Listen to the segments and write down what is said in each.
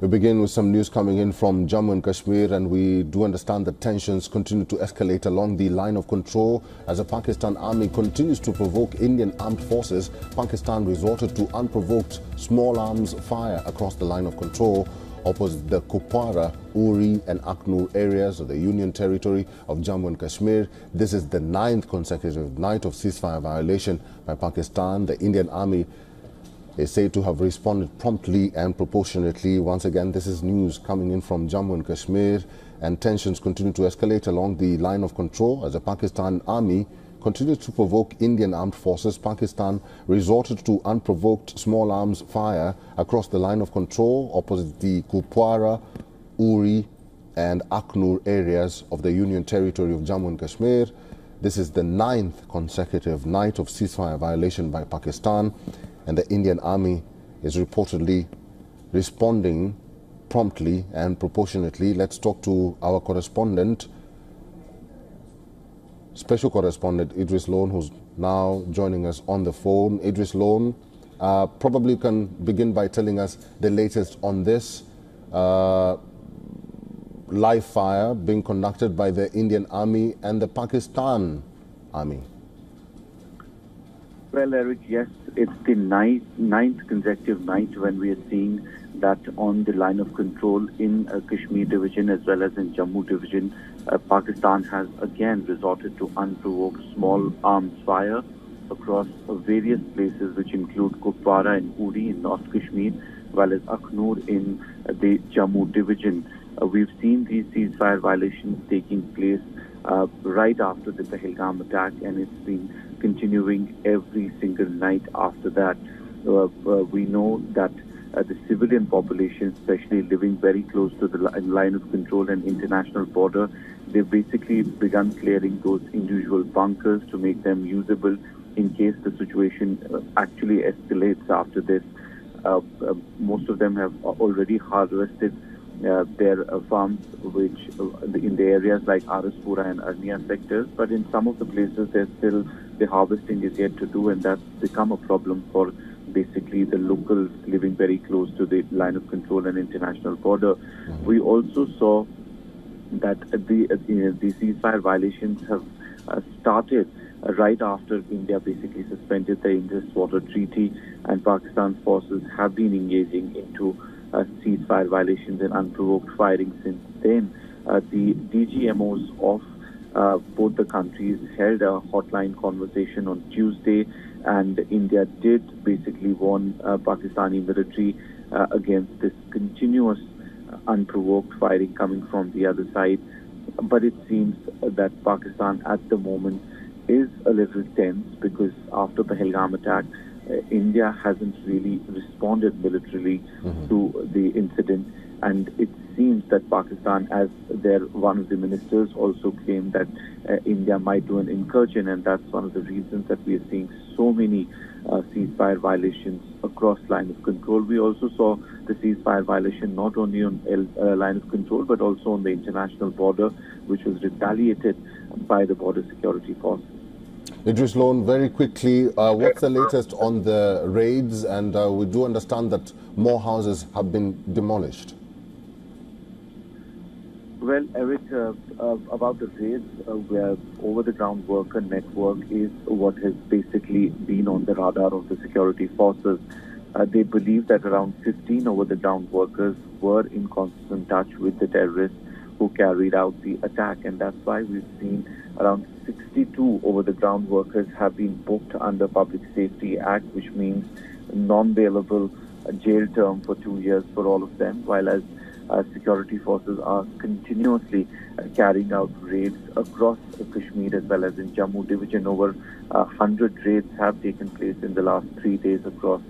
We begin with some news coming in from Jammu and Kashmir, and we do understand that tensions continue to escalate along the line of control as the Pakistan army continues to provoke Indian armed forces. Pakistan resorted to unprovoked small arms fire across the line of control opposite the Kupwara, Uri and Akhnur areas of the Union Territory of Jammu and Kashmir. This is the 9th consecutive night of ceasefire violation by Pakistan. The Indian army is said to have responded promptly and proportionately. Once again, this is news coming in from Jammu and Kashmir, and tensions continue to escalate along the line of control as the Pakistan army continues to provoke Indian armed forces. Pakistan resorted to unprovoked small arms fire across the line of control opposite the Kupwara, Uri and Akhnur areas of the Union Territory of Jammu and Kashmir. This is the 9th consecutive night of ceasefire violation by Pakistan, and the Indian army is reportedly responding promptly and proportionately. Let's talk to our correspondent, Special Correspondent Idris Lone, who's now joining us on the phone. Idris Lone, probably can begin by telling us the latest on this live fire being conducted by the Indian army and the Pakistan army. Well, Eric, yes, it's the ninth consecutive night when we are seeing that on the line of control in Kashmir division as well as in Jammu division. Pakistan has again resorted to unprovoked small arms fire across various places, which include Kupwara and Uri in North Kashmir, as well as Akhnur in the Jammu division. We've seen these ceasefire violations taking place right after the pahalgam attack, and it's been continuing every single night after that. We know that the civilian population, especially living very close to the line of control and international border, they've basically begun clearing those individual bunkers to make them usable in case the situation actually escalates after this. Most of them have already harvested their farms, which in the areas like Araspura and Arnia sectors, but in some of the places the harvesting is yet to do, and that's become a problem for basically the locals living very close to the line of control and international border. We also saw that the ceasefire violations have started right after India basically suspended the Indus Water Treaty, and Pakistan's forces have been engaging into ceasefire violations and unprovoked firing since then. The DGMOs of both the countries held a hotline conversation on Tuesday, and India did basically warn Pakistani military against this continuous unprovoked firing coming from the other side. But it seems that Pakistan at the moment is a little tense because after the Pahalgam attack, India hasn't really responded militarily to the incident, and it seems that Pakistan, as one of the ministers also claimed that India might do an incursion, and that's one of the reasons that we are seeing so many ceasefire violations across line of control. We also saw the ceasefire violation not only on line of control but also on the international border, which was retaliated by the border security forces. Idris Lone, very quickly, what's the latest on the raids? And we do understand that more houses have been demolished. Well, Eric, about the raids, where over-the-ground worker network is what has basically been on the radar of the security forces. They believe that around 15 over-the-ground workers were in constant touch with the terrorists who carried out the attack, and that's why we've seen around 62 over-the-ground workers have been booked under Public Safety Act, which means non-bailable jail term for 2 years for all of them, while as security forces are continuously carrying out raids across Kashmir as well as in Jammu division. Over 100 raids have taken place in the last 3 days across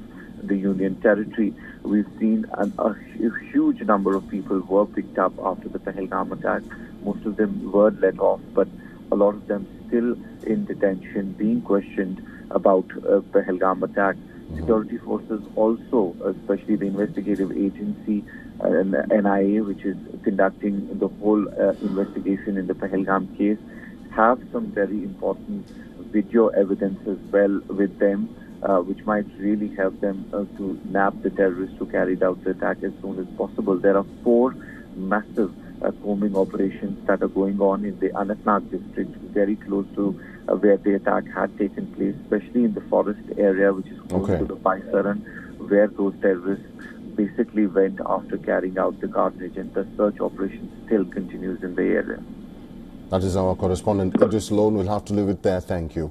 the Union Territory. We've seen a huge number of people were picked up after the Pahalgam attack. Most of them were let off, but a lot of them still in detention, being questioned about Pahalgam attack. Security forces also, especially the investigative agency, NIA, which is conducting the whole investigation in the Pahalgam case, have some very important video evidence as well with them. which might really help them to nab the terrorists who carried out the attack as soon as possible. There are 4 massive combing operations that are going on in the Anantnag district, very close to where the attack had taken place, especially in the forest area, which is close to the Paisaran, where those terrorists basically went after carrying out the carnage, and the search operation still continues in the area. That is our correspondent, Idris Lone. We'll have to leave it there. Thank you.